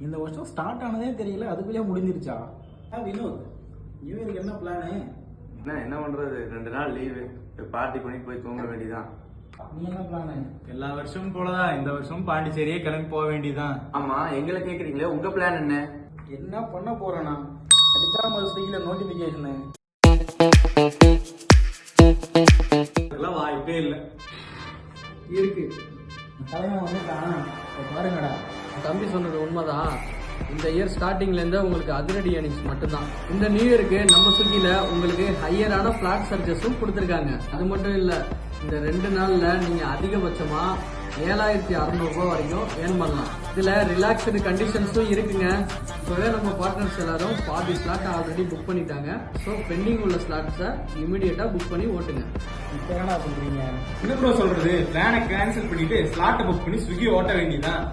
இந்த வருஷம் ஸ்டார்ட் ஆனதே தெரியல, அதுக்குள்ளே முடிஞ்சிருச்சா? வினோத், நியூ இயருக்கு என்ன பிளானு? என்ன பண்றது, 2 நாள் லீவு, பார்ட்டி பண்ணி போய் தூங்க வேண்டியதான். நீ என்ன பிளானு? எல்லா வருஷமும் போலதான் இந்த வருஷம் பாண்டிச்சேரியே கிளம்பி போக வேண்டியதான். ஆமா, எங்களை கேக்குறீங்களே, உங்க பிளான் என்ன? என்ன பண்ண போறேன்னா அடிக்காம ஸ்விக்கில நோட்டிபிகேஷனு அதெல்லாம் வாய்ப்பே இல்லை. இருக்கு. தலைவன் வந்துட்டான், பாருங்கடா. தம்பி சொன்னது உண்மைதான். இந்த இயர் ஸ்டார்டிங்ல இருந்து உங்களுக்கு அதிரடி ஏர்னிங்ஸ் மட்டும்தான். இந்த நியூ இயருக்கு நம்ம ஸ்விக்கில உங்களுக்கு ஹையரான பிளாட் சர்ஜஸும் கொடுத்துருக்காங்க. அது மட்டும் இல்ல, இந்த 2 நாள்ல நீங்க அதிகபட்சமா 7600 ரூபாய் வரைக்கும் ஏர்ன் பண்ணலாம். இதுல ரிலாக்ஸ்டு கண்டிஷன்ஸும் இருக்குங்க. இப்பவே நம்ம பார்ட்னர்ஸ் எல்லாரும் பாதி ஸ்லாட் ஆல்ரெடி புக் பண்ணிட்டாங்க. ஸோ பெண்டிங் உள்ள ஸ்லாட்ஸை இமிடியேட்டா புக் பண்ணி ஓட்டுங்க. இப்போ என்னடா பண்றீங்க? என்ன ப்ரோ சொல்றது, பிளானை கேன்சல் பண்ணிட்டு ஸ்லாட்டை புக் பண்ணி ஸ்விக்கி ஓட்ட வேண்டியதான்.